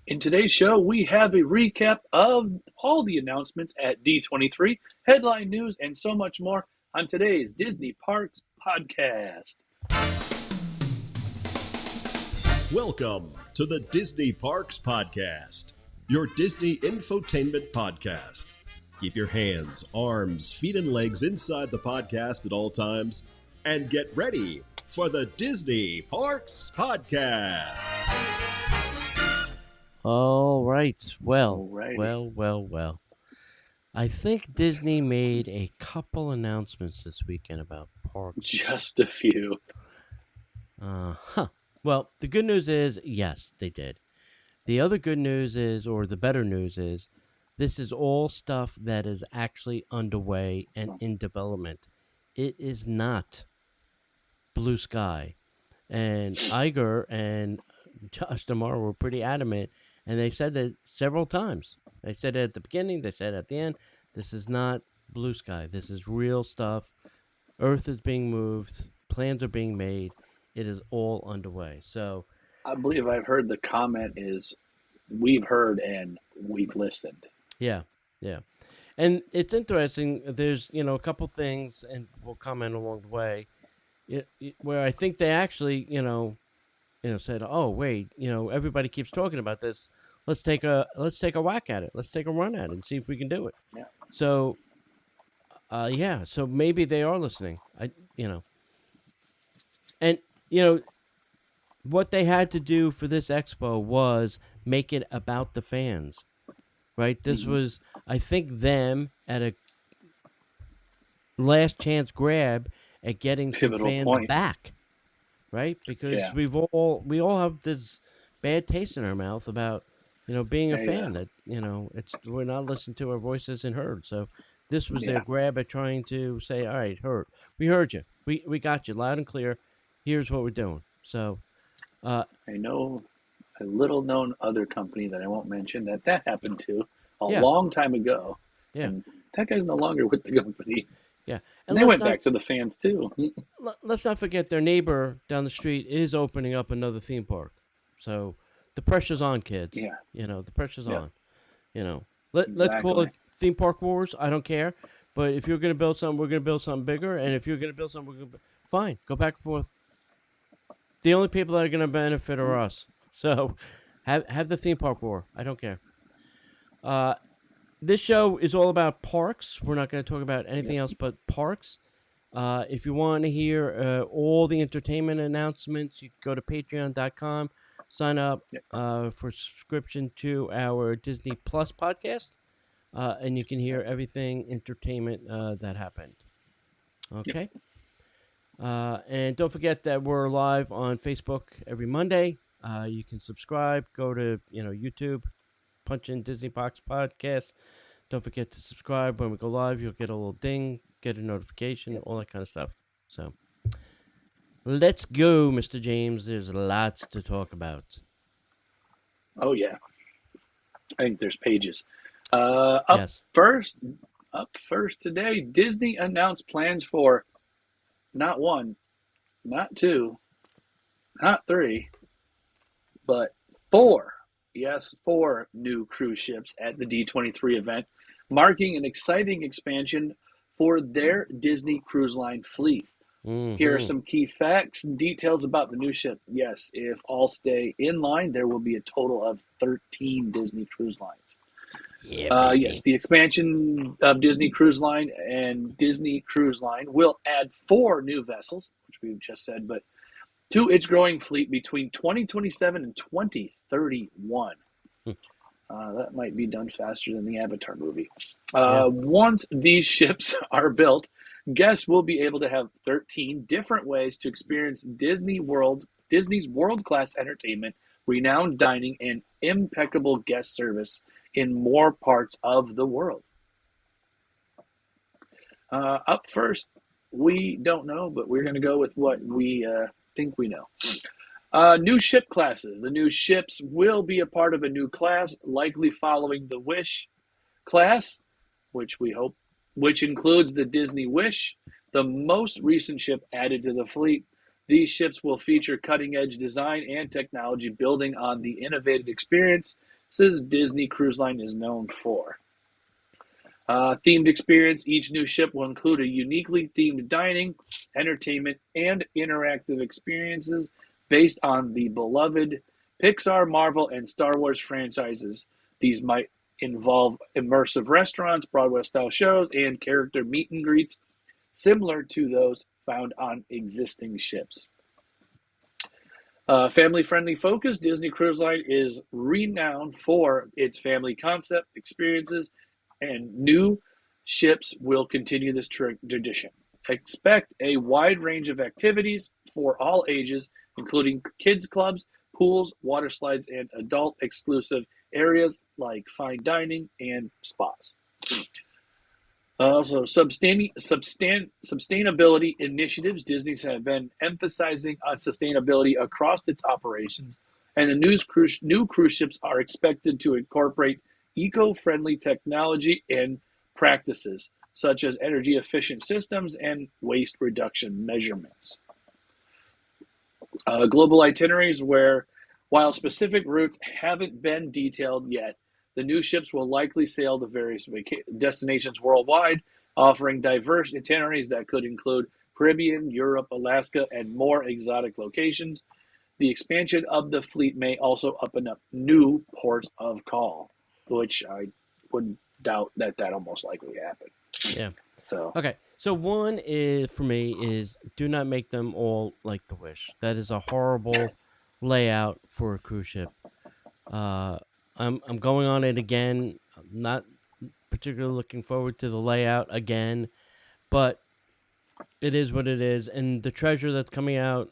In today's show, we have a recap of all the announcements at D23, headline news, and so much more on today's Disney Parks podcast. Welcome to the Disney Parks Podcast, your Disney infotainment podcast. Keep your hands, arms, feet, and legs inside the podcast at all times, and get ready for the Disney Parks Podcast. All right. Well, Alrighty. well. I think Disney made a couple announcements this weekend about parks. Just a few. Well, the good news is, yes, they did. The other good news is, or the better news is, this is all stuff that is actually underway and in development. It is not blue sky. And Iger and Josh Damar were pretty adamant, and they said that several times. They said it at the beginning, they said it at the end. This is not blue sky. This is real stuff. Earth is being moved. Plans are being made. It is all underway. So, I believe I've heard the comment is we've heard and we've listened. yeah. And it's interesting. There's, a couple things, and we'll comment along the way, where I think they actually, said, "Oh, wait, everybody keeps talking about this. Let's take a whack at it. Let's take a run at it and see if we can do it." Yeah. So, so maybe they are listening. And what they had to do for this expo was make it about the fans, right? This was, I think, them at a last chance grab at getting some Pivotal fans point. back, right? Because Yeah. we all have this bad taste in our mouth about being a Yeah, fan that we're not listened to, our voice isn't heard. So this was their Yeah. grab at trying to say, all right, we heard you, we got you loud and clear. Here's what we're doing. So I know a little known other company that I won't mention that happened to a Yeah. long time ago. Yeah. And that guy's no longer with the company. yeah, And they went back to the fans too. let's not forget their neighbor down the street is opening up another theme park. So the pressure's on, kids. Yeah. The pressure's Yeah. on. Let's call it Exactly. theme park wars. I don't care. But if you're going to build something, we're going to build something bigger. And if you're going to build something, we're going to fine. Go back and forth. The only people that are going to benefit are us. So have the theme park war. I don't care. This show is all about parks. We're not going to talk about anything else but parks. If you want to hear all the entertainment announcements, you can go to patreon.com, sign up for subscription to our Disney Plus podcast, and you can hear everything entertainment that happened. Okay? And don't forget that we're live on Facebook every Monday. You can subscribe, go to YouTube, punch in Disney Box Podcast. Don't forget to subscribe. When we go live, you'll get a little ding, get a notification, all that kind of stuff. So let's go, Mr. James. There's lots to talk about. Oh yeah. I think there's pages. Yes. Up first today, Disney announced plans for not one, not two, not three, but four. Yes, four new cruise ships at the D23 event, marking an exciting expansion for their Disney Cruise Line fleet. Here are some key facts and details about the new ship. Yes, if all stay in line, there will be a total of 13 Disney Cruise Lines. Yeah, Yes, the expansion of Disney Cruise Line and Disney Cruise Line will add four new vessels, which we've just said, but to its growing fleet between 2027 and 2031. That might be done faster than the Avatar movie. Once these ships are built, guests will be able to have 13 different ways to experience Disney's world-class entertainment, renowned dining, and impeccable guest service in more parts of the world. Up first, we don't know, but we're going to go with what we think we know. New ship classes. The new ships will be a part of a new class, likely following the Wish class, which includes the Disney Wish, the most recent ship added to the fleet. These ships will feature cutting-edge design and technology, building on the innovative experience Disney Cruise Line is known for. Themed experience. Each new ship will include a uniquely themed dining, entertainment, and interactive experiences based on the beloved Pixar, Marvel, and Star Wars franchises. These might involve immersive restaurants, Broadway-style shows, and character meet and greets similar to those found on existing ships. Family-friendly focus. Disney Cruise Line is renowned for its family concept experiences, and new ships will continue this tradition. Expect a wide range of activities for all ages, including kids clubs, pools, water slides, and adult exclusive areas like fine dining and spas. Also, sustainability initiatives. Disney's have been emphasizing on sustainability across its operations, and the new cruise ships are expected to incorporate eco-friendly technology and practices, such as energy-efficient systems and waste reduction measurements. Global itineraries while specific routes haven't been detailed yet, the new ships will likely sail to various destinations worldwide, offering diverse itineraries that could include Caribbean, Europe, Alaska, and more exotic locations. The expansion of the fleet may also open up new ports of call, which I would doubt that almost likely happen. Yeah. So Okay. So one is for me is do not make them all like the Wish. That is a horrible layout for a cruise ship. I'm going on it again. I'm not particularly looking forward to the layout again, but it is what it is. And the Treasure that's coming out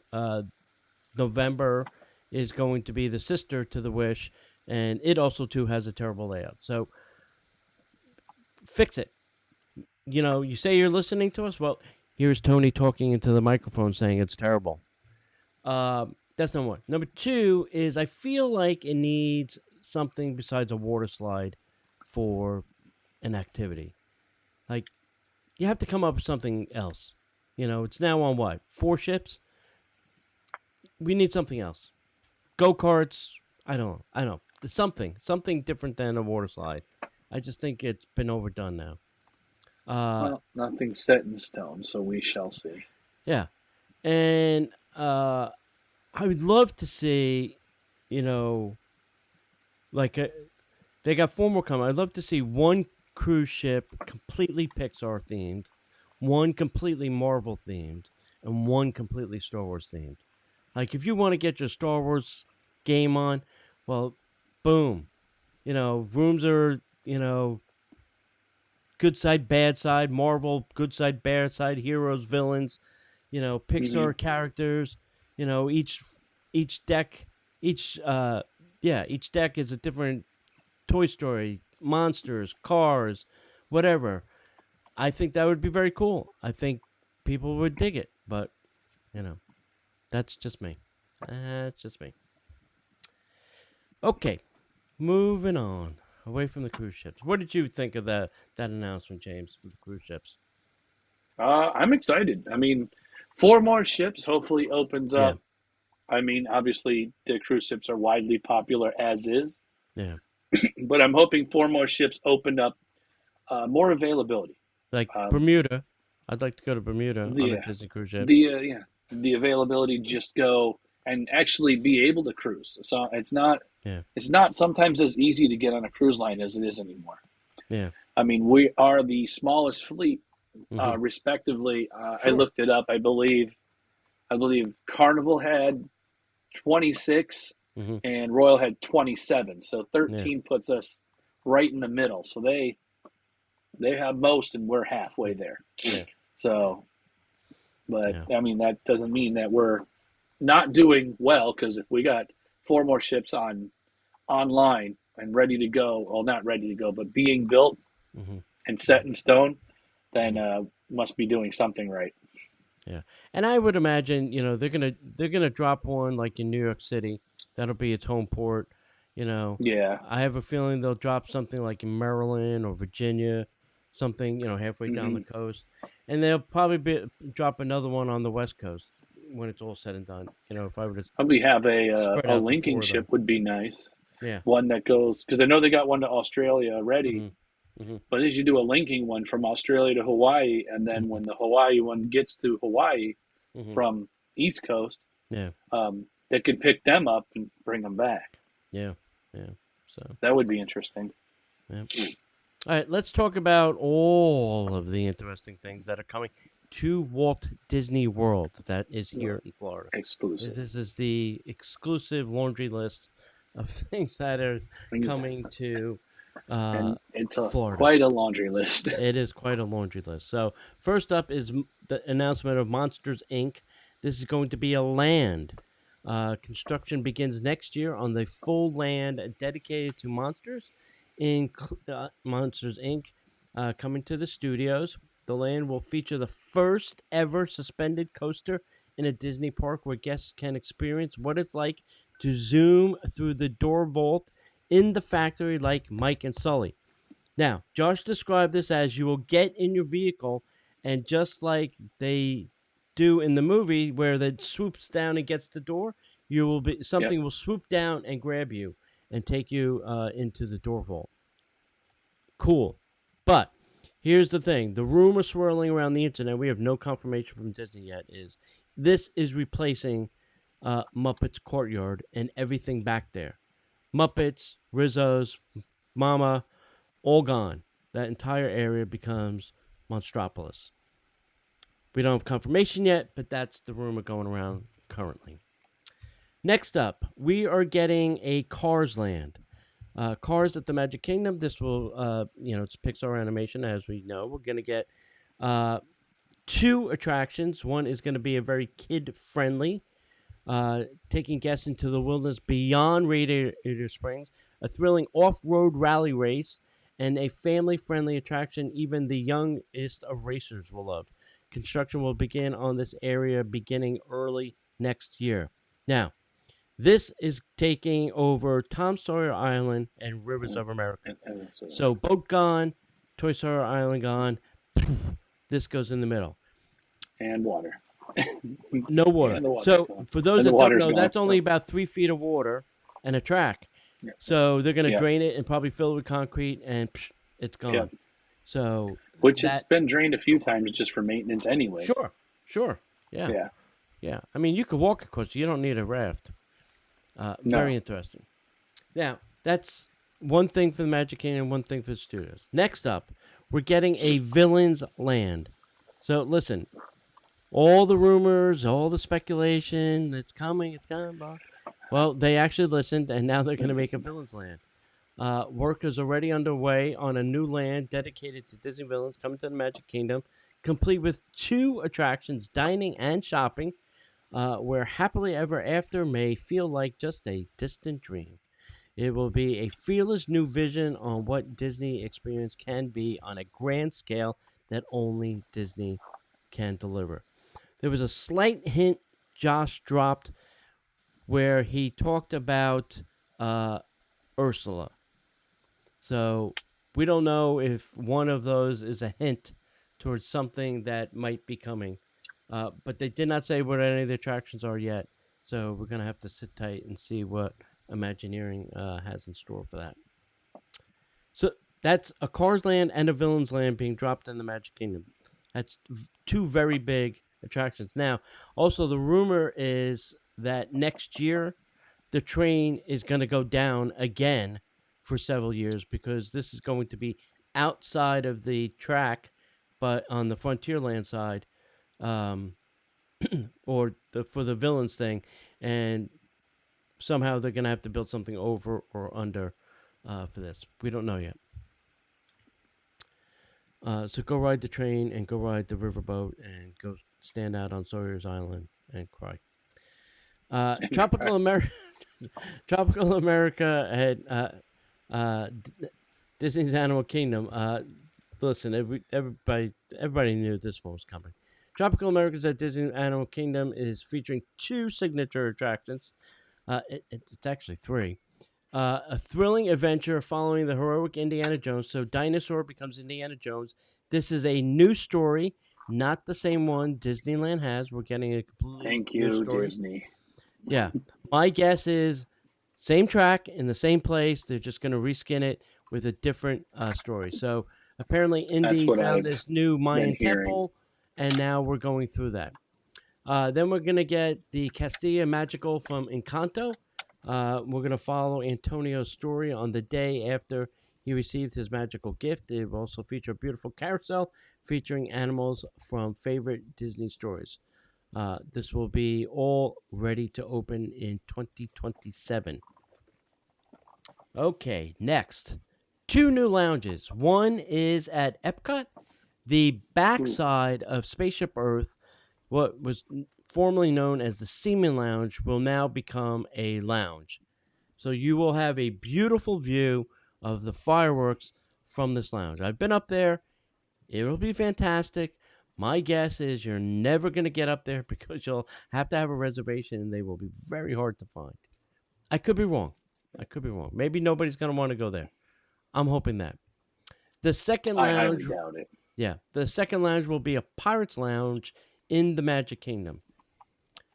November is going to be the sister to the Wish, and it also too has a terrible layout. So fix it. You know, you say you're listening to us. Well, here's Tony talking into the microphone saying it's terrible. That's number one. Number two is I feel like it needs something besides a water slide for an activity. Like, you have to come up with something else. You know, it's now on what? 4 ships? We need something else. Go-karts? I don't know. Something different than a water slide. I just think it's been overdone now. well, nothing's set in stone, so we shall see. Yeah. And I would love to see, you know, like they got 4 more coming. I'd love to see one cruise ship completely Pixar themed, one completely Marvel themed, and one completely Star Wars themed. Like, if you want to get your Star Wars game on, well, boom. You know, rooms are, you know, good side, bad side, Marvel, good side, bad side, heroes, villains, you know, Pixar characters, you know, each deck is a different Toy Story, monsters, cars, whatever. I think that would be very cool. I think people would dig it, but you know, that's just me. That's just me. Okay, moving on away from the cruise ships. What did you think of that announcement, James, for the cruise ships? I'm excited. I mean, 4 more ships hopefully opens Yeah. up. I mean, obviously the cruise ships are widely popular as is, Yeah. but I'm hoping 4 more ships open up more availability. Like Bermuda. I'd like to go to Bermuda on a Yeah. Disney cruise ship. The availability to just go and actually be able to cruise. So it's not sometimes as easy to get on a cruise line as it is anymore. Yeah. I mean, we are the smallest fleet, Mhm. respectively. I Sure. looked it up. I believe Carnival had 26 Mhm. and Royal had 27. So 13 puts us right in the middle. So they have most and we're halfway there. Yeah. So, but Yeah. I mean, that doesn't mean that we're not doing well, because if we got 4 more ships online and ready to go, well, not ready to go, but being built Mhm. and set in stone, then must be doing something right. Yeah. And I would imagine, you know, they're gonna drop one like in New York City. That'll be its home port. You know, Yeah. I have a feeling they'll drop something like in Maryland or Virginia, something, you know, halfway down the coast, and they'll probably drop another one on the West Coast when it's all said and done. You know, if I were to Probably have spread a out the 4 linking of them. ship would be nice. Yeah. one that goes, because I know they got one to Australia ready, but as you do a linking one from Australia to Hawaii, and then when the Hawaii one gets to Hawaii from East Coast, Yeah. they could pick them up and bring them back. Yeah. Yeah. So that would be interesting. Yeah. All right, let's talk about all of the interesting things that are coming to Walt Disney World that is here in Florida. Exclusive. This is the exclusive laundry list of things that are coming to and it's Florida. Quite a laundry list. It is quite a laundry list. So first up is the announcement of Monsters, Inc. This is going to be a land. Construction begins next year on the full land dedicated to monsters. Monsters, Inc. Coming to the studios. The land will feature the first ever suspended coaster in a Disney park where guests can experience what it's like to zoom through the door vault in the factory like Mike and Sully. Now, Josh described this as you will get in your vehicle, and just like they do in the movie where it swoops down and gets the door, something will swoop down and grab you and take you into the door vault. Cool. But here's the thing. The rumor swirling around the internet, we have no confirmation from Disney yet, is this is replacing Muppets Courtyard and everything back there. Muppets, Rizzo's, Mama, all gone. That entire area becomes Monstropolis. We don't have confirmation yet, but that's the rumor going around currently. Next up, we are getting a Cars Land. Cars at the Magic Kingdom. This will, it's Pixar animation, as we know. We're going to get 2 attractions. One is going to be a very kid-friendly, taking guests into the wilderness beyond Radiator Springs, a thrilling off-road rally race, and a family-friendly attraction even the youngest of racers will love. Construction will begin on this area beginning early next year. Now, this is taking over Tom Sawyer Island and Rivers of America. So boat gone, Toy Story Island gone. This goes in the middle. And water. No water. So gone. For those that don't know, gone. that's only about 3 feet of water and a track. Yeah. So they're going to drain it and probably fill it with concrete, and it's gone. Yeah. So it's been drained a few times just for maintenance anyway. Sure. Yeah. I mean, you could walk across. You don't need a raft. Very interesting. Now, that's one thing for the Magic Kingdom, one thing for the studios. Next up, we're getting a Villains Land. So listen, all the rumors, all the speculation, it's coming. Well, they actually listened, and now they're going to make a Villains Land. Work is already underway on a new land dedicated to Disney villains coming to the Magic Kingdom, complete with 2 attractions, dining and shopping, where happily ever after may feel like just a distant dream. It will be a fearless new vision on what Disney experience can be on a grand scale that only Disney can deliver. There was a slight hint Josh dropped where he talked about Ursula. So we don't know if one of those is a hint towards something that might be coming. But they did not say what any of the attractions are yet. So we're going to have to sit tight and see what Imagineering has in store for that. So that's a Cars Land and a Villains Land being dropped in the Magic Kingdom. That's 2 very big attractions. Now, also the rumor is that next year the train is going to go down again for several years because this is going to be outside of the track, but on the Frontierland side, or for the Villains thing, and somehow they're going to have to build something over or under for this. We don't know yet. So go ride the train and go ride the riverboat and go stand out on Sawyer's Island and cry. Tropical America at Disney's Animal Kingdom. Listen, everybody knew this one was coming. Tropical America's at Disney Animal Kingdom is featuring 2 signature attractions. It's actually 3. A thrilling adventure following the heroic Indiana Jones. So Dinosaur becomes Indiana Jones. This is a new story, not the same one Disneyland has. We're getting a completely new story. Disney. Yeah. My guess is Same track in the same place. They're just going to reskin it with a different story. So apparently, That's Indy what found I've this new Mayan been hearing. temple, and now we're going through that. Then we're going to get the Castilla Magical from Encanto. We're going to follow Antonio's story on the day after he received his magical gift. It will also feature a beautiful carousel featuring animals from favorite Disney stories. This will be all ready to open in 2027. Okay, next. 2 new lounges. One is at Epcot. The backside of Spaceship Earth, what was formerly known as the Seaman Lounge, will now become a lounge. So you will have a beautiful view of the fireworks from this lounge. I've been up there. It will be fantastic. My guess is you're never going to get up there because you'll have to have a reservation and they will be very hard to find. I could be wrong. Maybe nobody's going to want to go there. I'm hoping that. The second I highly lounge, doubt it. yeah, the second lounge will be a Pirates Lounge in the Magic Kingdom.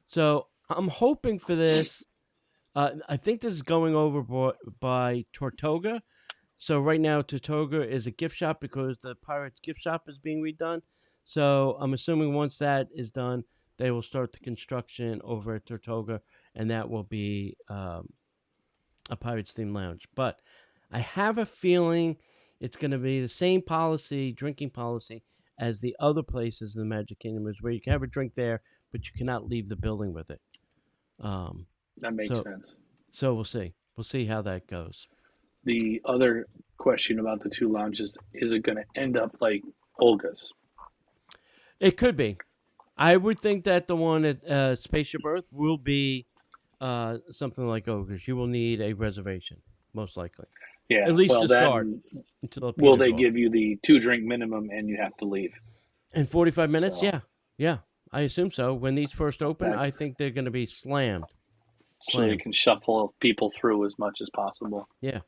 So I'm hoping for this. I think this is going over by Tortuga. So right now, Tortuga is a gift shop because the Pirates gift shop is being redone. So I'm assuming once that is done, they will start the construction over at Tortuga, and that will be a Pirates themed lounge. But I have a feeling it's going to be the same drinking policy, as the other places in the Magic Kingdom, is where you can have a drink there, but you cannot leave the building with it. That makes sense. So we'll see. We'll see how that goes. The other question about the 2 lounges, is it going to end up like Olga's? It could be. I would think that the one at Spaceship Earth will be something like Olga's. You will need a reservation, most likely. Yeah, at least to start. Will they give you the 2-drink minimum and you have to leave? In 45 minutes? So, yeah. I assume so. When these first open, I think they're going to be slammed. So you can shuffle people through as much as possible. Yeah.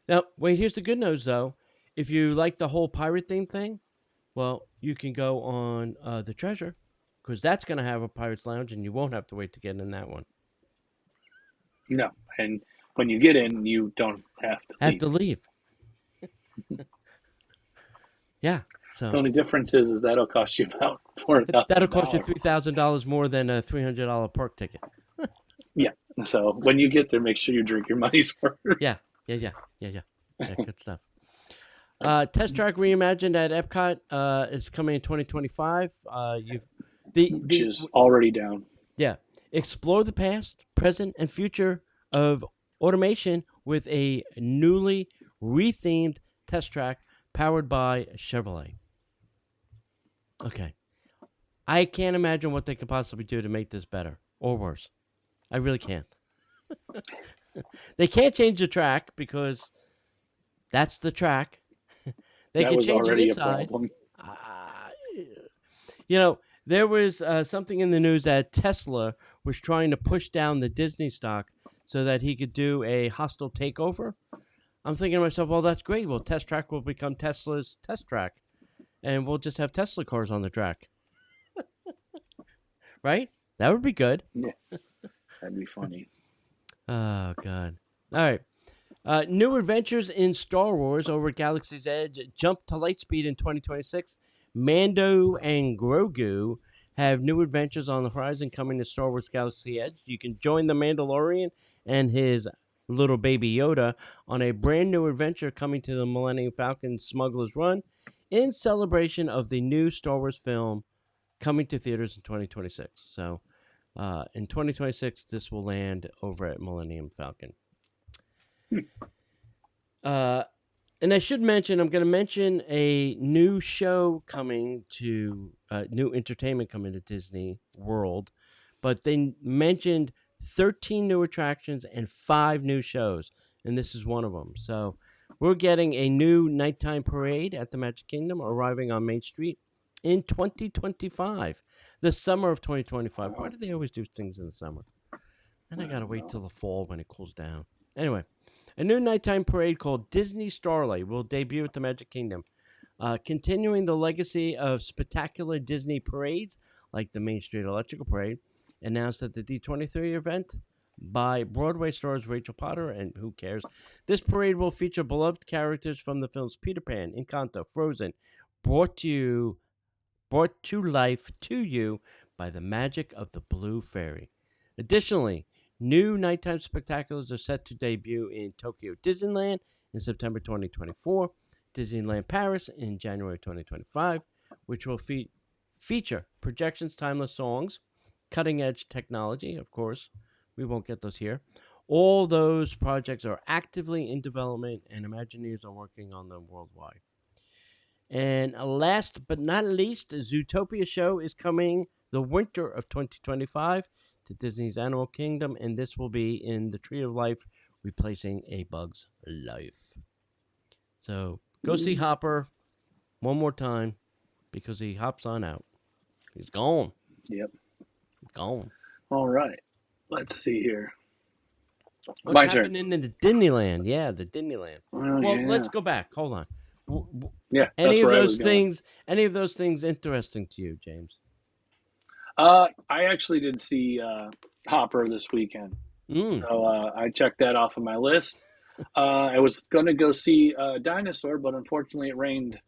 Now, wait, here's the good news, though. If you like the whole pirate theme thing, well, you can go on the Treasure, because that's going to have a Pirates Lounge, and you won't have to wait to get in that one. No, and when you get in, you don't have to leave. Yeah. So the only difference is that'll cost you about $4,000. That'll cost you $3,000 more than a $300 park ticket. Yeah. So when you get there, make sure you drink your money's worth. Yeah. Good stuff. Test Track Reimagined at Epcot is coming in 2025. Which is already down. Yeah. Explore the past, present, and future of automation with a newly rethemed Test Track powered by Chevrolet. Okay. I can't imagine what they could possibly do to make this better or worse. I really can't. They can't change the track because that's the track. They can change the inside. There was something in the news that Tesla was trying to push down the Disney stock so that he could do a hostile takeover. I'm thinking to myself, well, that's great. Well, Test Track will become Tesla's Test Track, and we'll just have Tesla cars on the track. Right? That would be good. Yeah, that'd be funny. Oh, God. All right. New adventures in Star Wars over at Galaxy's Edge jump to Lightspeed in 2026. Mando and Grogu have new adventures on the horizon coming to Star Wars Galaxy's Edge. You can join the Mandalorian and his little baby Yoda on a brand new adventure coming to the Millennium Falcon Smuggler's Run in celebration of the new Star Wars film coming to theaters in 2026. So in 2026, this will land over at Millennium Falcon. And I should mention, I'm going to mention a new show coming to, new entertainment coming to Disney World, but they mentioned 13 new attractions and 5 new shows, and this is one of them. So we're getting a new nighttime parade at the Magic Kingdom arriving on Main Street in 2025, the summer of 2025. Why do they always do things in the summer? And I got to wait till the fall when it cools down. Anyway, a new nighttime parade called Disney Starlight will debut at the Magic Kingdom, continuing the legacy of spectacular Disney parades like the Main Street Electrical Parade, announced at the D23 event by Broadway stars Rachel Potter, and who cares? This parade will feature beloved characters from the films Peter Pan, Encanto, Frozen, brought to life to you by the magic of the Blue Fairy. Additionally, new nighttime spectaculars are set to debut in Tokyo Disneyland in September 2024, Disneyland Paris in January 2025, which will feature projections, timeless songs, cutting-edge technology, of course. We won't get those here. All those projects are actively in development, and Imagineers are working on them worldwide. And last but not least, Zootopia show is coming the winter of 2025 to Disney's Animal Kingdom, and this will be in the Tree of Life, replacing A Bug's Life. So go see Hopper one more time because he hops on out. He's gone. Yep. He's gone. All right. Let's see here. What's My turn. happening in the Disneyland? Yeah, the Disneyland. Well, yeah. let's go back. Hold on. Yeah. Any of where I those was going. things? Any of those things interesting to you, James? I actually did see Hopper this weekend, so I checked that off of my list. I was going to go see Dinosaur, but unfortunately it rained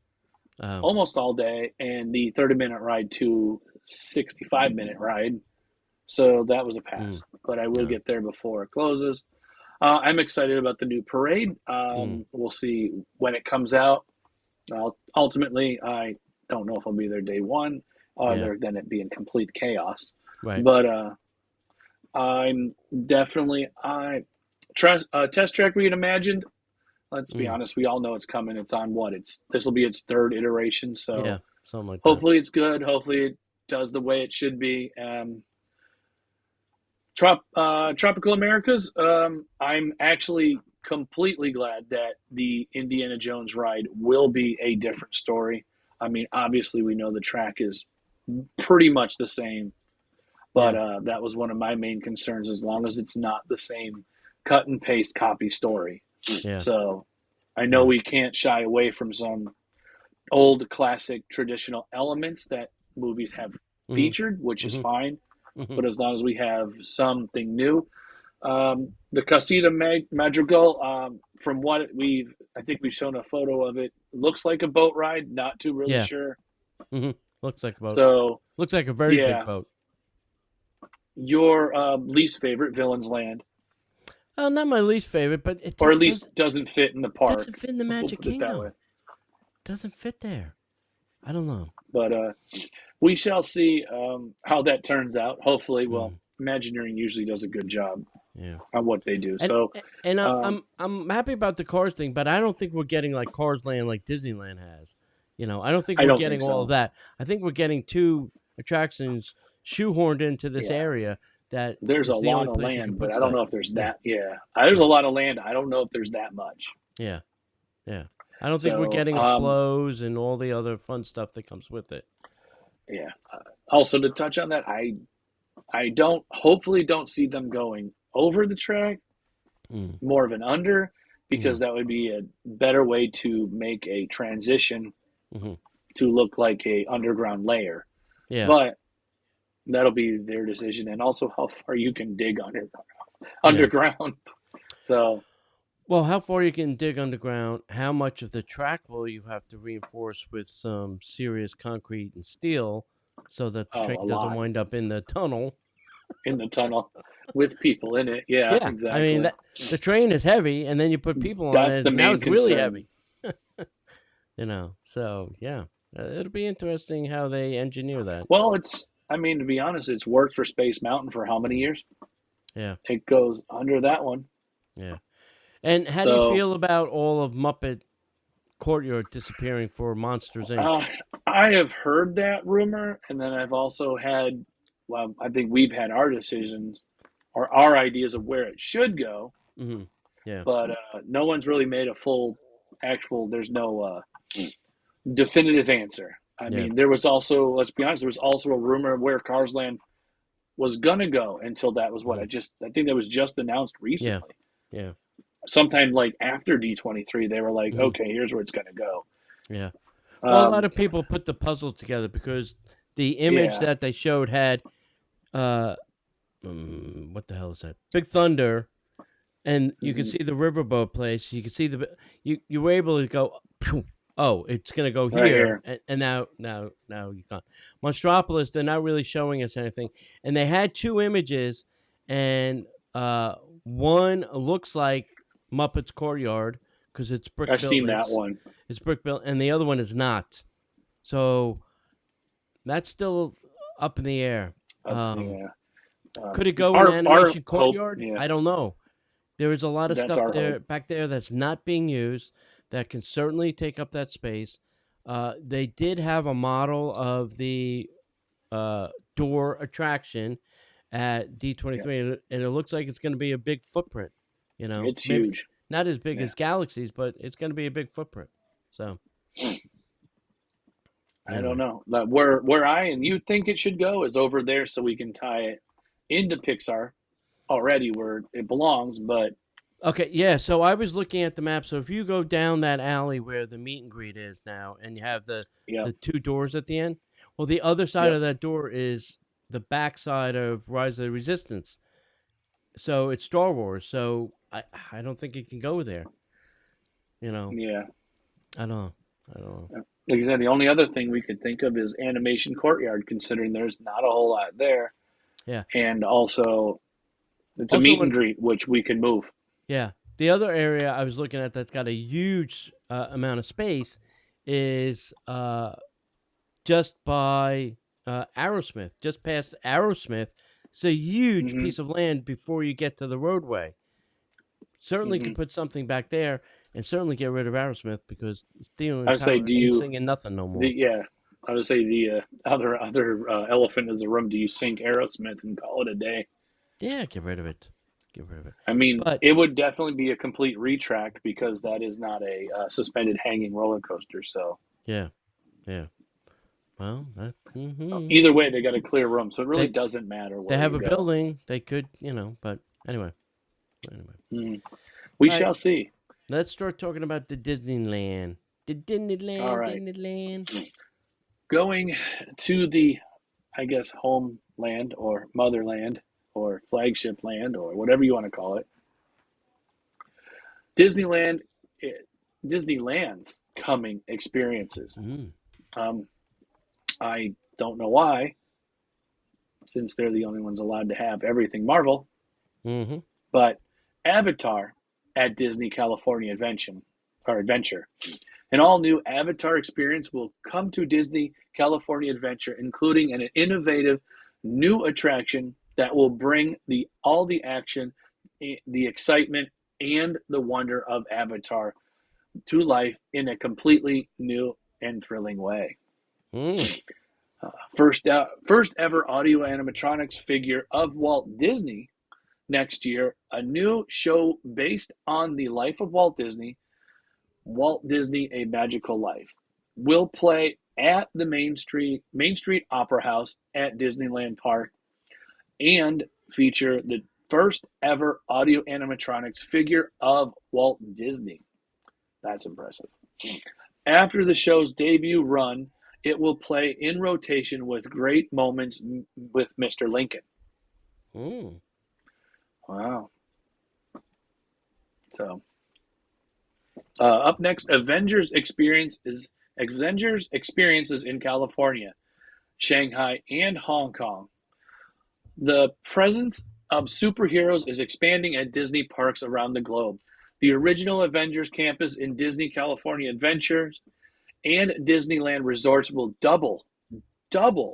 almost all day, and the 30-minute ride to 65-minute ride, so that was a pass. But I will get there before it closes. I'm excited about the new parade. We'll see when it comes out. Ultimately, I don't know if I'll be there day one, other than it being complete chaos. Right. But I'm definitely Test Track Reimagined. Let's be honest, we all know it's coming. It's on this will be its third iteration, so yeah, something like hopefully it's good. Hopefully it does the way it should be. Tropical Americas, I'm actually completely glad that the Indiana Jones ride will be a different story. I mean, obviously we know the track is pretty much the same, but that was one of my main concerns, as long as it's not the same cut and paste copy story. Yeah. So I know we can't shy away from some old classic traditional elements that movies have featured, which is fine. But as long as we have something new, the Casita Madrigal, from what I think we've shown a photo of it, looks like a boat ride. Not too really sure. Looks like a boat. So looks like a very big boat. Your least favorite, Villain's Land. Not my least favorite, but it or at least doesn't fit in the park. Doesn't fit in the Magic Kingdom. Doesn't fit there. I don't know. But we shall see how that turns out. Hopefully, Imagineering usually does a good job on what they do. And I'm happy about the Cars thing, but I don't think we're getting like Cars Land like Disneyland has. I don't think we're getting all of that. I think we're getting two attractions shoehorned into this area. That there's a lot of land, but I don't know if there's that. Yeah, there's a lot of land. I don't know if there's that much. Yeah. I don't think we're getting flows and all the other fun stuff that comes with it. Yeah. Also, to touch on that, I hopefully don't see them going over the track, more of an under, because that would be a better way to make a transition to look like a underground layer. Yeah. But that'll be their decision, and also how far you can dig underground. So, well, how far you can dig underground, how much of the track will you have to reinforce with some serious concrete and steel so that the train doesn't wind up in the tunnel. In the tunnel with people in it. Yeah, exactly. I mean, the train is heavy, and then you put people on it, and now it's really heavy. So, yeah. It'll be interesting how they engineer that. Well, to be honest, it's worked for Space Mountain for how many years? Yeah. It goes under that one. Yeah. And how do you feel about all of Muppet Courtyard disappearing for Monsters, Inc.? I have heard that rumor, and then I've also had, I think we've had our decisions or our ideas of where it should go. Mm-hmm. Yeah. But no one's really made a there's no definitive answer. I mean, there was also, let's be honest, there was also a rumor of where Cars Land was going to go until that was I think that was just announced recently. Yeah. Sometime like after D23, they were like, okay, here's where it's going to go. Yeah. Well, a lot of people put the puzzle together because the image that they showed had what the hell is that? Big Thunder, and you can Mhm. see the riverboat place. You can see you were able to go. Phew, oh, it's gonna go Right here, here. and now you can't. Monstropolis, they're not really showing us anything, and they had two images, and one looks like Muppets Courtyard because it's brick I've built. seen that one. It's brick built, and the other one is not. So that's still up in the air. Yeah. Could it go in Our Animation hope, Courtyard? yeah, I don't know. There is a lot of that's stuff our there hope. back there that's not being used that can certainly take up that space. They did have a model of the door attraction at Yeah, D23, and it looks like it's going to be a big footprint. it's Maybe huge. not as big Yeah, as Galaxies, but it's going to be a big footprint. So I don't anyway, know. But where I and you think it should go is over there, so we can tie it into Pixar already where it belongs. But okay, yeah. So I was looking at the map. So if you go down that alley where the meet and greet is now, and you have yeah, the two doors at the end, well, the other side yep. of that door is the back side of Rise of the Resistance. So it's Star Wars. So I don't think it can go there. You know, Yeah. I don't know. I don't know. Like I said, the only other thing we could think of is Animation Courtyard, considering there's not a whole lot there, Yeah. and also it's a Also, meet and greet, which we can move. the other area I was looking at that's got a huge amount of space is just by Aerosmith, just past Aerosmith. It's a huge Hmm. piece of land before you get to the roadway. Certainly Hmm. could put something back there, and certainly get rid of Aerosmith because Stealing I would say, Power ain't singing nothing no more. yeah, I would say the other elephant in the room. Do you sink Aerosmith and call it a day? Yeah, get rid of it. Get rid of it. I mean, But it would definitely be a complete retract because that is not a suspended hanging roller coaster. So yeah, yeah. Well, either way, they got a clear room, so it really they doesn't matter they where have you a go. building. They could, but anyway. Mhm. We All right, shall see. let's start talking about the Disneyland. The All Disneyland, right, Disneyland. going to the, I guess, homeland or motherland or flagship land or whatever you want to call it. Disneyland, Disneyland's coming experiences. Mm. Um, I don't know why, since they're the only ones allowed to have everything Marvel, Mm-hmm. but Avatar at Disney California Adventure. An all new Avatar experience will come to Disney California Adventure, including an innovative new attraction that will bring all the action, the excitement, and the wonder of Avatar to life in a completely new and thrilling way. Mm. First ever audio animatronics figure of Walt Disney next year, a new show based on the life of Walt Disney: A Magical Life, will play at the Main Street Opera House at Disneyland Park and feature the first ever audio animatronics figure of Walt Disney. That's impressive. After the show's debut run, it will play in rotation with great moments with Mr. Lincoln. Mm. Wow. So, up next, Avengers Experiences in California, Shanghai, and Hong Kong. The presence of superheroes is expanding at Disney parks around the globe. The original Avengers campus in Disney California Adventures and Disneyland resorts will double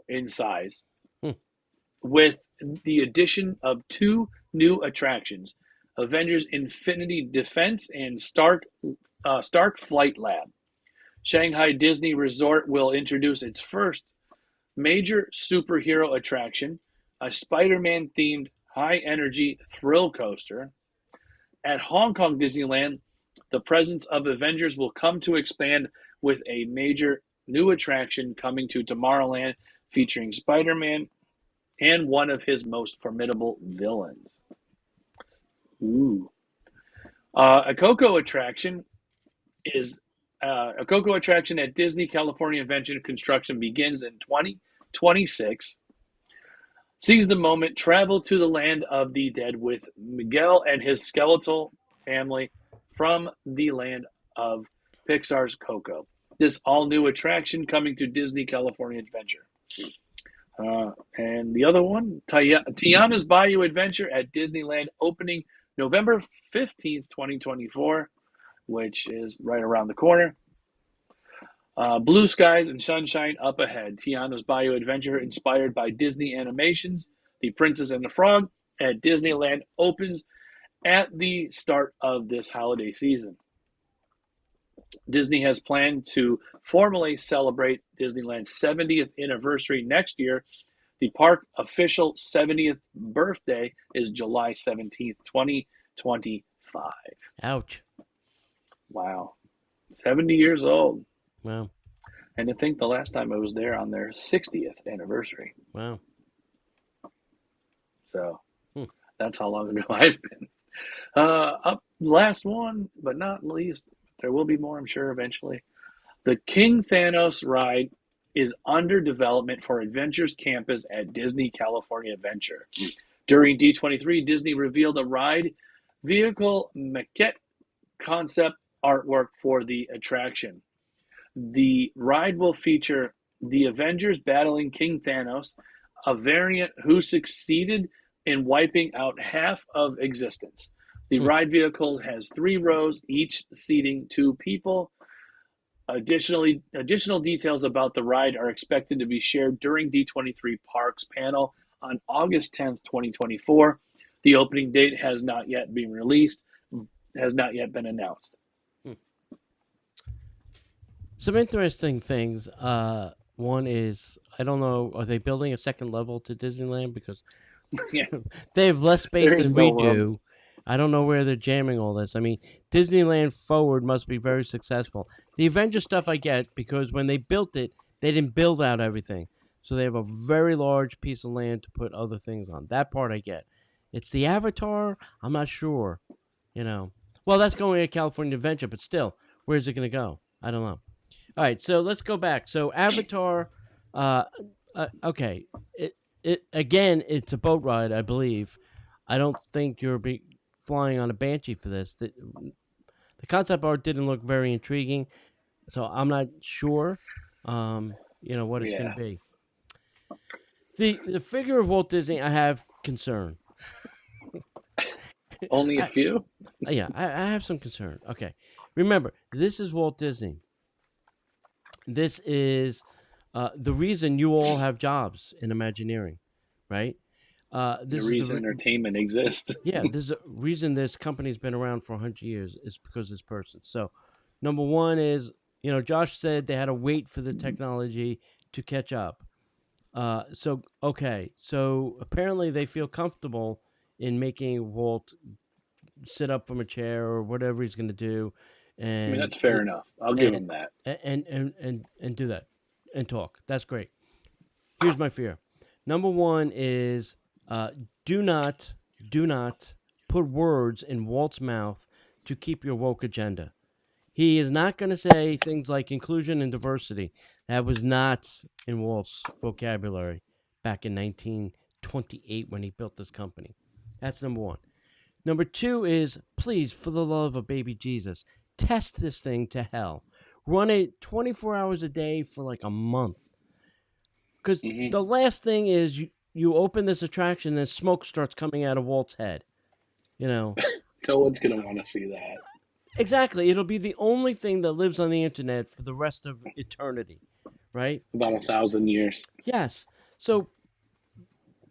in size Hmm. with the addition of two new attractions, Avengers Infinity Defense and Stark Flight Lab. Shanghai Disney Resort will introduce its first major superhero attraction, a Spider-Man themed high energy thrill coaster. At Hong Kong Disneyland, the presence of Avengers will come to expand with a major new attraction coming to Tomorrowland featuring Spider-Man and one of his most formidable villains. Ooh. A Coco attraction at Disney California Adventure. Construction begins in 2026. Seize the moment, travel to the land of the dead with Miguel and his skeletal family from the land of Pixar's Coco. This all-new attraction coming to Disney California Adventure. And the other one, Tiana's Bayou Adventure at Disneyland, opening November 15th, 2024, which is right around the corner. Blue skies and sunshine up ahead. Tiana's Bayou Adventure, inspired by Disney animations, The Princess and the Frog at Disneyland, opens at the start of this holiday season. Disney has planned to formally celebrate Disneyland's 70th anniversary next year. The park official 70th birthday is July 17th, 2025. Ouch. Wow. 70 years old. Wow. And to think the last time I was there on their 60th anniversary. Wow. So that's how long ago I've been. Last one, but not least, there will be more, I'm sure, eventually. The King Thanos ride is under development for Adventures Campus at Disney California Adventure. During D23, Disney revealed a ride vehicle maquette concept artwork for the attraction. The ride will feature the Avengers battling King Thanos, a variant who succeeded in wiping out half of existence. The ride vehicle has 3 rows, each seating 2 people. Additional details about the ride are expected to be shared during D23 Parks panel on August 10th, 2024. The opening date has not yet been released, has not yet been announced. Some interesting things. One is, I don't know, are they building a second level to Disneyland? Because they have less space than we do. I don't know where they're jamming all this. I mean, Disneyland Forward must be very successful. The Avengers stuff I get, because when they built it, they didn't build out everything. So they have a very large piece of land to put other things on. That part I get. It's the Avatar, I'm not sure. Well, that's going to California Adventure, but still, where's it going to go? I don't know. All right, so let's go back. So Avatar, okay. Again, it's a boat ride, I believe. I don't think you're flying on a Banshee for this. The concept art didn't look very intriguing, so I'm not sure, what it's going to be. The figure of Walt Disney, I have concern. Only a few? Yeah, I have some concern. Okay, remember, this is Walt Disney. This is the reason you all have jobs in Imagineering, right? The reason entertainment exists. Yeah, there's a reason this company's been around for 100 years is because of this person. So, number one is, Josh said they had to wait for the technology to catch up. So apparently they feel comfortable in making Walt sit up from a chair or whatever he's going to do. And I mean, that's fair enough. I'll give him that. And do that and talk. That's great. Here's my fear. Number one is do not put words in Walt's mouth to keep your woke agenda. He is not going to say things like inclusion and diversity. That was not in Walt's vocabulary back in 1928 when he built this company. That's number one. Number two is, please, for the love of baby Jesus, test this thing to hell. Run it 24 hours a day for like a month. Because the last thing is you open this attraction and smoke starts coming out of Walt's head. No one's going to want to see that. Exactly. It'll be the only thing that lives on the internet for the rest of eternity, right? About 1,000 years. Yes. So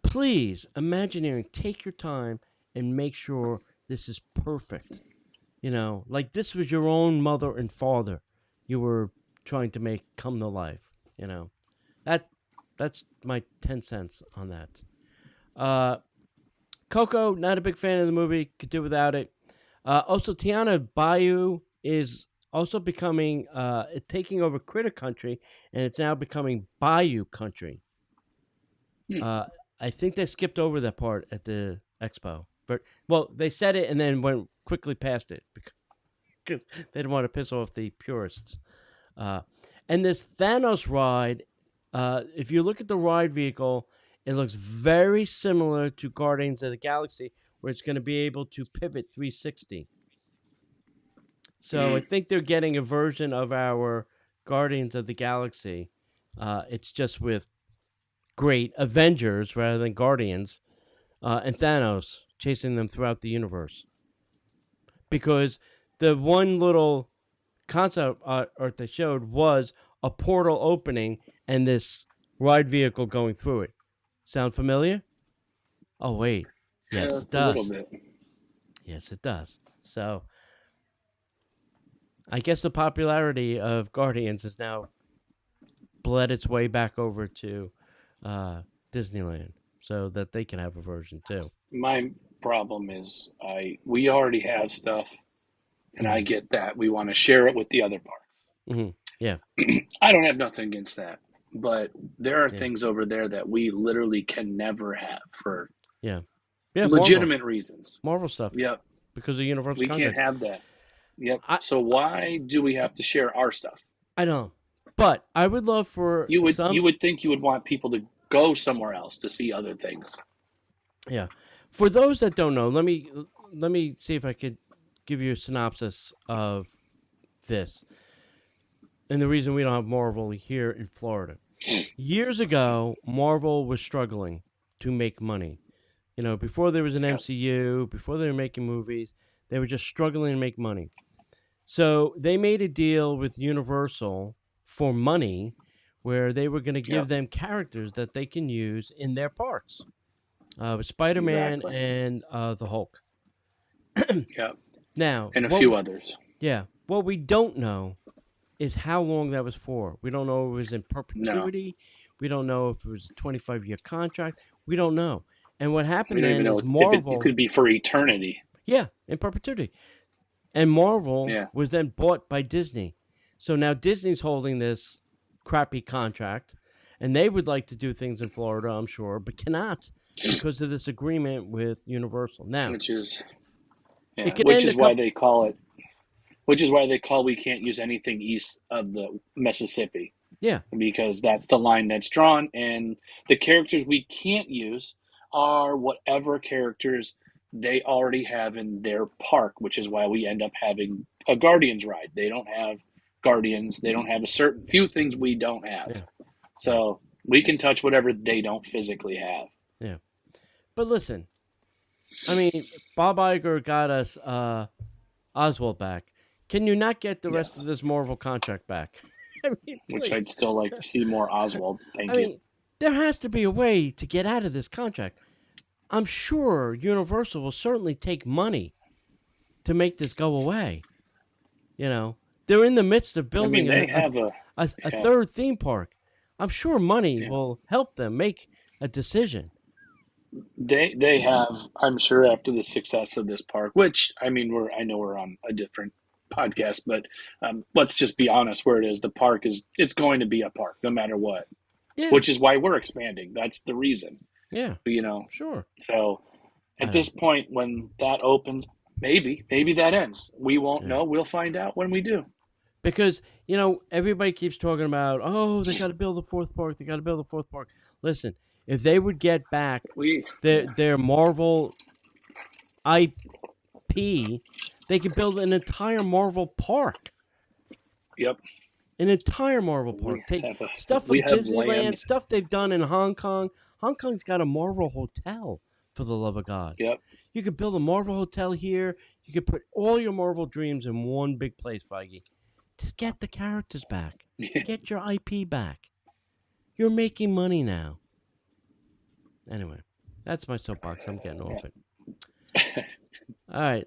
please, Imagineering, take your time and make sure this is perfect. Like this was your own mother and father you were trying to make come to life. That's my 10 cents on that. Coco, not a big fan of the movie. Could do without it. Also, Tiana Bayou is also becoming, taking over Critter Country, and it's now becoming Bayou Country. I think they skipped over that part at the expo. But, well, they said it and then went quickly past it because they didn't want to piss off the purists. And this Thanos ride, if you look at the ride vehicle, It looks very similar to Guardians of the Galaxy, where it's going to be able to pivot 360. So I think they're getting a version of our Guardians of the Galaxy. It's just with great Avengers rather than Guardians, and Thanos chasing them throughout the universe. Because the one little concept art they showed was a portal opening and this ride vehicle going through it. Sound familiar? Oh, wait. Yes, it does. A little bit. Yes, it does. So I guess the popularity of Guardians has now bled its way back over to Disneyland so that they can have a version too. My problem is we already have stuff, and I get that. We want to share it with the other parks. Mm-hmm. Yeah. I don't have nothing against that, but there are things over there that we literally can never have for legitimate reasons. Marvel stuff. Yep. Because of Universal We contracts. can't have that. Yep. So why do we have to share our stuff? I know. But I would love for you would think you would want people to go somewhere else to see other things. Yeah. For those that don't know, let me see if I could give you a synopsis of this. And the reason we don't have Marvel here in Florida. Years ago, Marvel was struggling to make money. You know, before there was an MCU, before they were making movies, they were just struggling to make money. So they made a deal with Universal for money where they were going to give them characters that they can use in their parks. With Spider-Man and the Hulk. Now, and a few others. Yeah. What we don't know is how long that was for. We don't know if it was in perpetuity. No. We don't know if it was a 25-year contract. We don't know. And what happened then is Marvel... It could be for eternity. Yeah, in perpetuity. And Marvel was then bought by Disney. So now Disney's holding this crappy contract, and they would like to do things in Florida, I'm sure, but cannot because of this agreement with Universal. Now, which is why they call we can't use anything east of the Mississippi. Yeah. Because that's the line that's drawn, and the characters we can't use are whatever characters they already have in their park, which is why we end up having a Guardians ride. They don't have Guardians. They don't have a certain few things we don't have. Yeah. So we can touch whatever they don't physically have. Yeah. But listen, I mean, Bob Iger got us Oswald back. Can you not get the rest of this Marvel contract back? I mean, which I'd still like to see more Oswald. Thank you. There has to be a way to get out of this contract. I'm sure Universal will certainly take money to make this go away. You know, they're in the midst of building a third theme park. I'm sure money will help them make a decision. They have, I'm sure, after the success of this park, which, I mean, I know we're on a different podcast, but let's just be honest where it is. The park it's going to be a park no matter what, which is why we're expanding. That's the reason. Yeah. You know? Sure. So at this point, when that opens, maybe that ends. We won't know. We'll find out when we do. Because, you know, everybody keeps talking about, oh, they got to build a fourth park. They got to build a fourth park. Listen, if they would get back their Marvel IP, they could build an entire Marvel park. Yep. An entire Marvel park. Take stuff from Disneyland, stuff they've done in Hong Kong. Hong Kong's got a Marvel hotel, for the love of God. Yep. You could build a Marvel hotel here. You could put all your Marvel dreams in one big place, Feige. Just get the characters back. Get your IP back. You're making money now. Anyway, that's my soapbox. I'm getting off it. All right.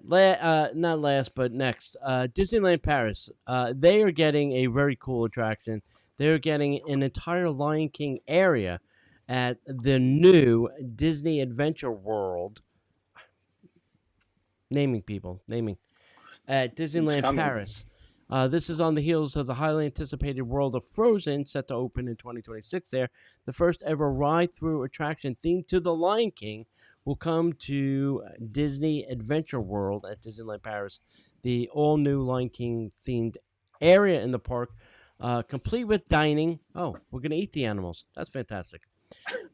Not last, but next. Disneyland Paris. They are getting a very cool attraction. They're getting an entire Lion King area at the new Disney Adventure World. Naming. At Disneyland Paris. This is on the heels of the highly anticipated World of Frozen, set to open in 2026 there. The first ever ride-through attraction themed to the Lion King will come to Disney Adventure World at Disneyland Paris. The all-new Lion King-themed area in the park, complete with dining. Oh, we're going to eat the animals. That's fantastic.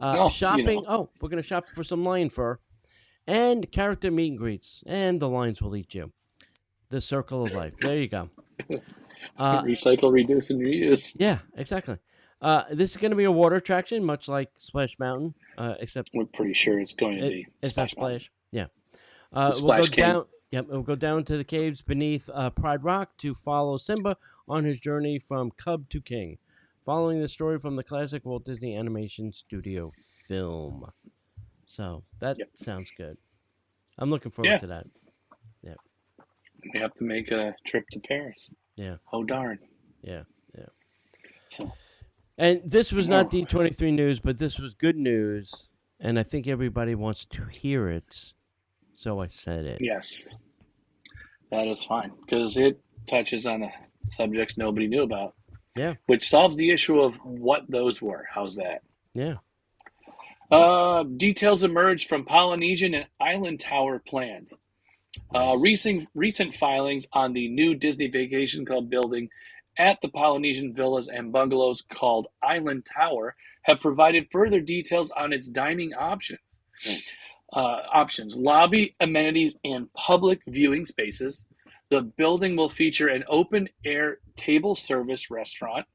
No, Shopping. Oh, we're going to shop for some lion fur and character meet and greets, and the lions will eat you. The circle of life. There you go. Recycle, reduce, and reuse. Yeah, exactly. This is going to be a water attraction, much like Splash Mountain, except We're pretty sure it's going to be it's not Splash Mountain. Splash. Yeah. The We'll go Splash King. down. Yep, we'll go down to the caves beneath Pride Rock to follow Simba on his journey from cub to king, following the story from the classic Walt Disney Animation Studio film. So that sounds good. I'm looking forward to that. Yeah. We have to make a trip to Paris. Yeah. Oh darn. Yeah. So, and this was not D23 news, but this was good news, and I think everybody wants to hear it. So I said it. yes, that is fine because it touches on the subjects nobody knew about. Yeah. Which solves the issue of what those were. How's that? Yeah. Details emerged from Polynesian and Island Tower plans. Recent filings on the new Disney Vacation Club building at the Polynesian villas and bungalows called Island Tower have provided further details on its dining options, lobby amenities, and public viewing spaces. The building will feature an open-air table service restaurant.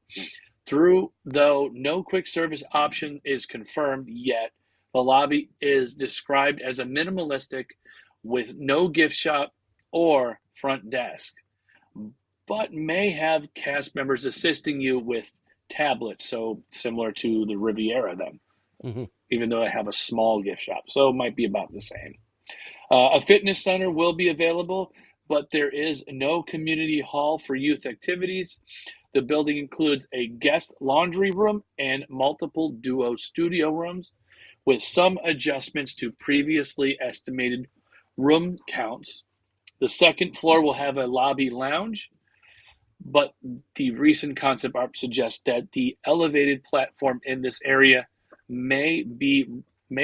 Though no quick service option is confirmed yet, the lobby is described as a minimalistic with no gift shop or front desk, but may have cast members assisting you with tablets, so similar to the Riviera then, even though I have a small gift shop, so it might be about the same. A fitness center will be available, but there is no community hall for youth activities. The building includes a guest laundry room and multiple duo studio rooms, with some adjustments to previously estimated room counts. The second floor will have a lobby lounge, but the recent concept art suggests that the elevated platform in this area may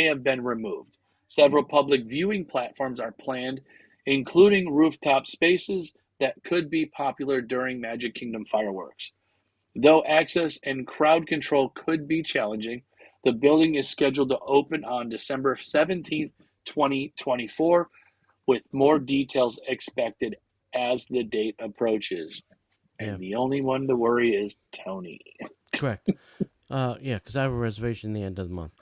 have been removed. Several public viewing platforms are planned, including rooftop spaces that could be popular during Magic Kingdom fireworks. Though access and crowd control could be challenging, the building is scheduled to open on December 17th, 2024, with more details expected as the date approaches. And the only one to worry is Tony. Correct. Because I have a reservation the end of the month.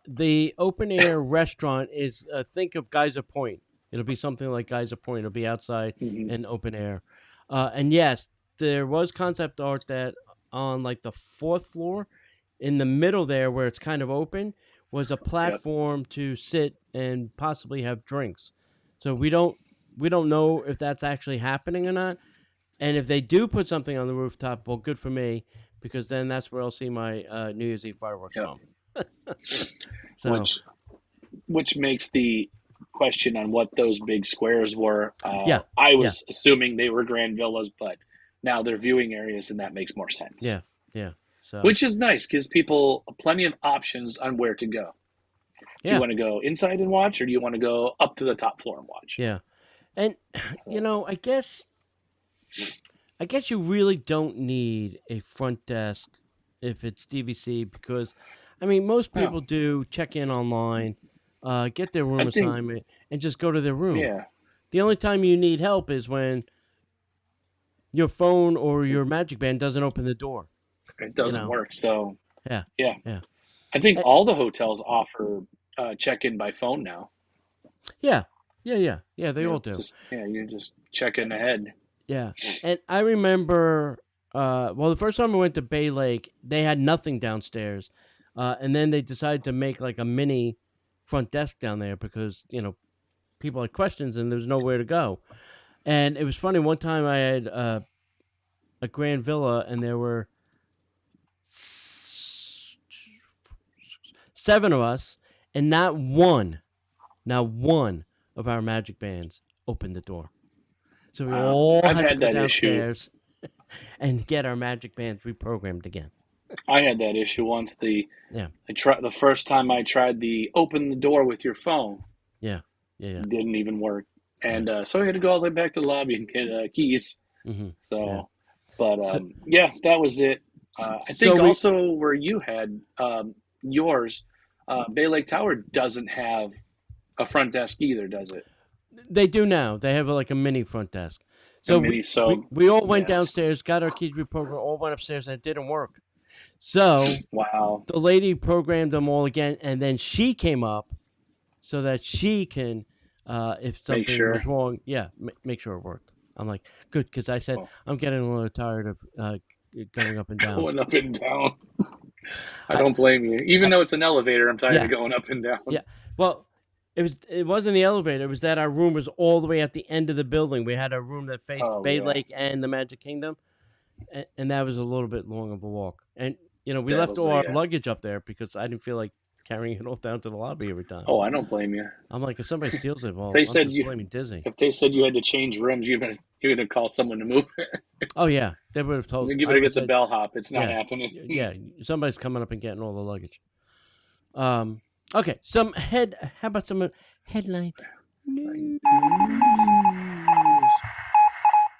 The open-air restaurant is, think of Geyser Point. It'll be something like Geyser Point. It'll be outside and open air. And yes, there was concept art that on like the fourth floor, in the middle there where it's kind of open, was a platform to sit and possibly have drinks. So we don't know if that's actually happening or not. And if they do put something on the rooftop, well, good for me, because then that's where I'll see my New Year's Eve fireworks from. So. Which makes the question on what those big squares were. I was assuming they were grand villas, but now they're viewing areas, and that makes more sense. Yeah. So. Which is nice, gives people plenty of options on where to go. Do you want to go inside and watch, or do you want to go up to the top floor and watch? Yeah. And, I guess you really don't need a front desk if it's DVC because, most people do check in online, get their room assignment, and just go to their room. Yeah. The only time you need help is when your phone or your Magic Band doesn't open the door. It doesn't work, so... Yeah. I think all the hotels offer check-in by phone now. Yeah, they all do. You just check in ahead. Yeah, and I remember, the first time I went to Bay Lake, they had nothing downstairs, and then they decided to make like a mini front desk down there because, people had questions and there's nowhere to go. And it was funny, one time I had a Grand Villa and there were 7 of us, and not one of our Magic Bands opened the door. So we all had to go downstairs and get our Magic Bands reprogrammed again. I had that issue once. The first time I tried the open the door with your phone. Yeah. It didn't even work. And so I had to go all the way back to the lobby and get keys. Mm-hmm. So, that was it. I think also where you had yours, Bay Lake Tower doesn't have a front desk either, does it? They do now. They have like a mini front desk. So we all went downstairs, got our keys reprogrammed, all went upstairs, and it didn't work. So wow, the lady programmed them all again, and then she came up so that she can, if something was wrong, make sure it worked. I'm like, good, because I said I'm getting a little tired of going up and down. Going up and down. I don't blame you. Even though it's an elevator, I'm tired of going up and down. Yeah. Well, it wasn't the elevator. It was that our room was all the way at the end of the building. We had a room that faced Bay Lake and the Magic Kingdom, and that was a little bit long of a walk. And we left all our luggage up there because I didn't feel like carrying it all down to the lobby every time. Oh, I don't blame you. I'm like, if somebody steals it, well, I'm just blaming Disney. If they said you had to change rooms, you're gonna call someone to move it. Oh yeah, they would have told. You better get the bellhop. It's not happening. Yeah, somebody's coming up and getting all the luggage. Okay, how about some headline news?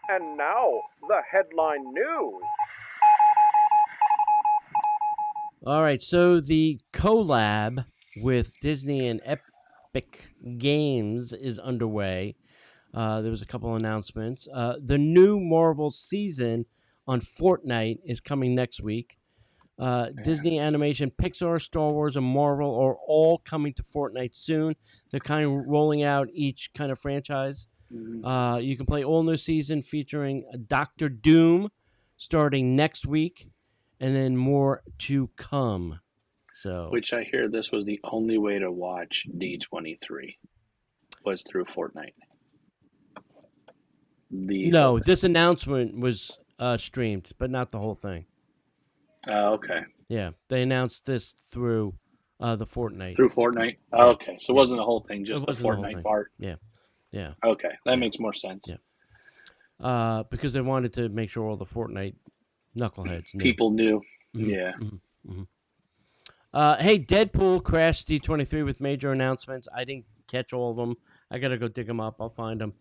And now, the headline news. All right, so the collab with Disney and Epic Games is underway. There was a couple announcements. The new Marvel season on Fortnite is coming next week. Disney Animation, Pixar, Star Wars, and Marvel are all coming to Fortnite soon. They're kind of rolling out each kind of franchise. Mm-hmm. You can play all new season featuring Doctor Doom starting next week, and then more to come. So, which I hear this was the only way to watch D23 was through Fortnite. No, this announcement was streamed, but not the whole thing. Oh, okay. Yeah, they announced this through the Fortnite. Through Fortnite? Oh, okay, so it wasn't the whole thing, just the Fortnite part. Yeah. Okay, that makes more sense. Yeah. Because they wanted to make sure all the Fortnite knuckleheads knew. People knew. Mm-hmm. Yeah. Mm-hmm. Hey, Deadpool crashed D23 with major announcements. I didn't catch all of them. I got to go dig them up. I'll find them.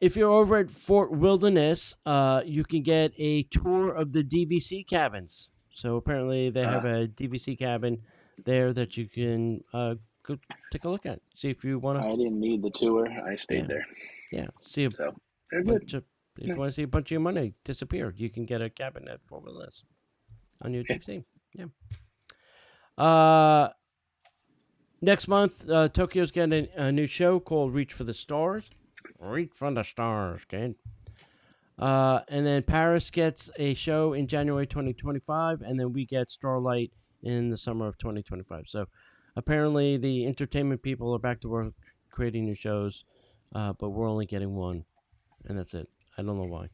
If you're over at Fort Wilderness, you can get a tour of the DVC cabins. So apparently they have a DVC cabin there that you can go take a look at. See if you want to. I didn't need the tour. I stayed there. Yeah. See a they're good. If you want to see a bunch of your money disappear, you can get a cabin at Fort Wilderness on your DVC. Yeah. Next month, Tokyo's getting a new show called Reach for the Stars. Reach for the stars, kid. And then Paris gets a show in January 2025, and then we get Starlight in the summer of 2025. So apparently the entertainment people are back to work creating new shows, but we're only getting one, and that's it. I don't know why.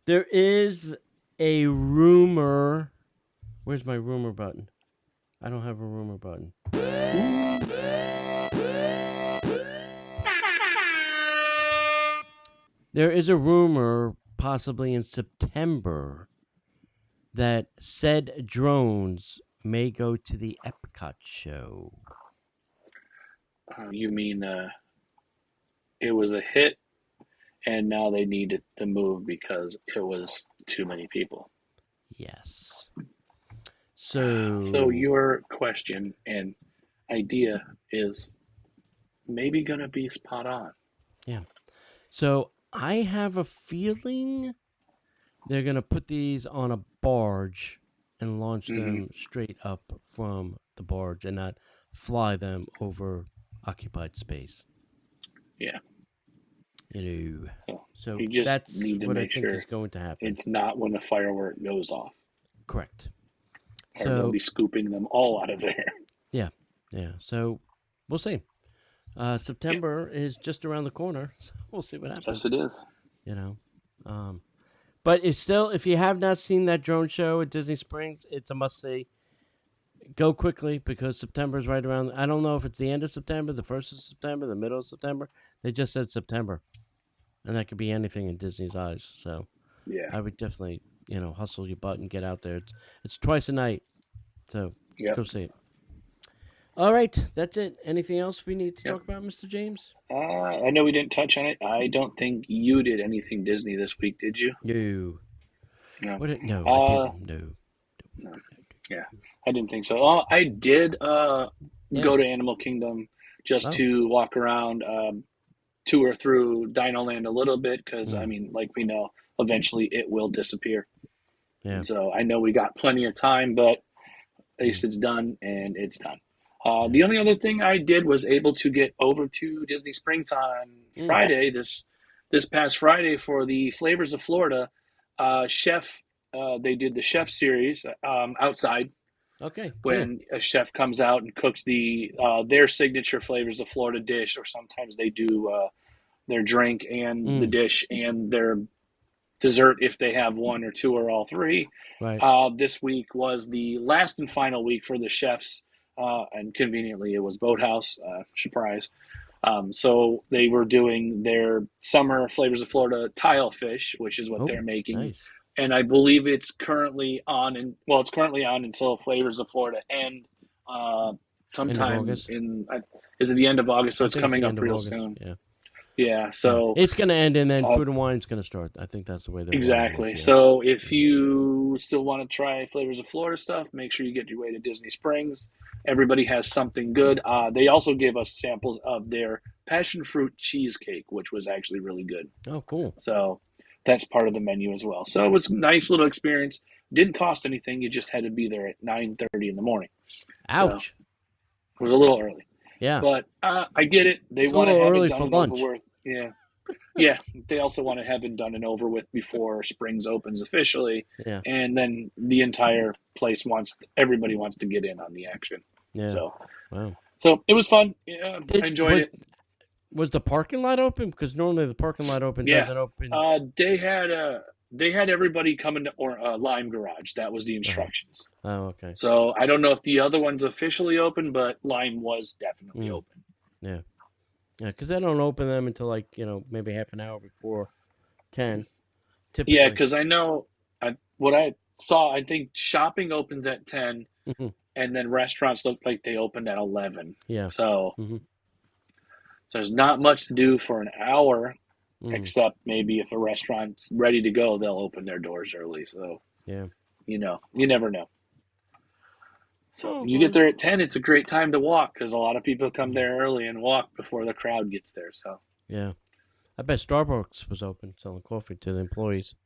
There is a rumor. Where's my rumor button? I don't have a rumor button. There is a rumor, possibly in September, that said drones may go to the Epcot show. You mean it was a hit, and now they needed to move because it was too many people? Yes. So your question and idea is maybe going to be spot on. Yeah. So I have a feeling they're going to put these on a barge and launch them straight up from the barge and not fly them over occupied space. Yeah. So you just that's need to what make I think sure is going to happen. It's not when a firework goes off. Correct. Or they'll be scooping them all out of there. Yeah. So we'll see. September is just around the corner, so we'll see what happens. Yes, it is. But it's still, if you have not seen that drone show at Disney Springs, it's a must-see. Go quickly because September is right around. I don't know if it's the end of September, the 1st of September, the middle of September. They just said September, and that could be anything in Disney's eyes. So I would definitely, hustle your butt and get out there. It's twice a night, so go see it. All right, that's it. Anything else we need to talk about, Mr. James? I know we didn't touch on it. I don't think you did anything Disney this week, did you? No. No. No, I didn't. No. Yeah, I didn't think so. I did go to Animal Kingdom just to walk around, tour through Dino Land a little bit because, I mean, like we know, eventually it will disappear. Yeah. And so I know we got plenty of time, but at least it's done, and it's done. The only other thing I did was able to get over to Disney Springs on Friday, this past Friday, for the Flavors of Florida chef. They did the chef series outside. Okay. Cool. When a chef comes out and cooks their signature Flavors of Florida dish, or sometimes they do their drink and the dish and their dessert if they have one or two or all three. Right. This week was the last and final week for the chefs, and conveniently it was Boathouse. Surprise. So they were doing their summer Flavors of Florida tile fish, which is what they're making. Nice. And I believe it's currently on, it's currently on until Flavors of Florida end sometime is it the end of August? So it's coming up real soon. Yeah. Yeah, so it's going to end, and then Food and Wine is going to start. I think that's the way they're exactly. So if you still want to try Flavors of Florida stuff, make sure you get your way to Disney Springs. Everybody has something good. They also gave us samples of their passion fruit cheesecake, which was actually really good. Oh, cool. So that's part of the menu as well. So it was a nice little experience. Didn't cost anything. You just had to be there at 9:30 in the morning. Ouch. So it was a little early. Yeah. But I get it. They want to have it done and over with. Yeah. Yeah. They also want to have it done and over with before Springs opens officially. Yeah. And then the entire place everybody wants to get in on the action. Yeah. So, wow. So it was fun. Yeah, I enjoyed it. Was the parking lot open? Because normally the parking lot doesn't open. They had everybody come into Lime Garage. That was the instructions. Oh, okay. So I don't know if the other one's officially open, but Lime was definitely open. Yeah. Yeah, because they don't open them until maybe half an hour before 10. Typically. Yeah, because I know what I saw. I think shopping opens at 10, and then restaurants look like they opened at 11. Yeah. So there's not much to do for an hour. Except maybe if a restaurant's ready to go, they'll open their doors early. So, yeah, you never know. So you get there at 10, it's a great time to walk because a lot of people come there early and walk before the crowd gets there. So yeah, I bet Starbucks was open selling coffee to the employees.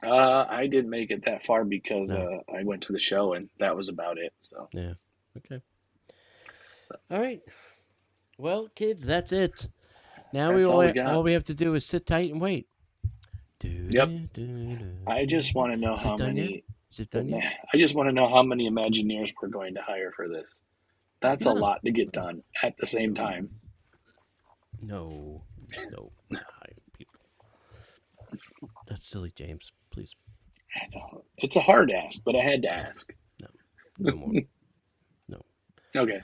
I didn't make it that far because I went to the show and that was about it. So yeah, okay, all right. Well, kids, that's it. Now all we have to do is sit tight and wait. Yep. I just want to know how many. I just want to know how many Imagineers we're going to hire for this. That's a lot to get done at the same time. No, people. That's silly, James. Please. I know it's a hard ask, but I had to ask. No more. No. Okay.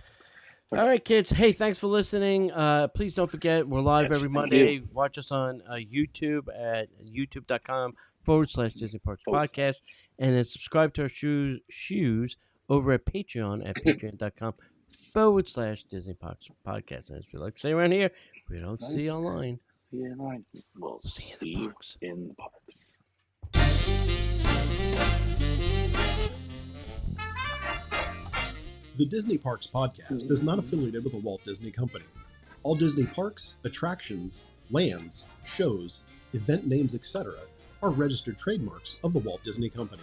All right, kids. Hey, thanks for listening. Please don't forget, we're live every Monday. Watch us on YouTube at youtube.com/Disney Parks Podcast. And then subscribe to our shoes over at Patreon at patreon.com/Disney Parks Podcast. And as we like to say around here, we don't see you online. We'll see you in the parks. The Disney Parks Podcast is not affiliated with the Walt Disney Company. All Disney parks, attractions, lands, shows, event names, etc. are registered trademarks of the Walt Disney Company.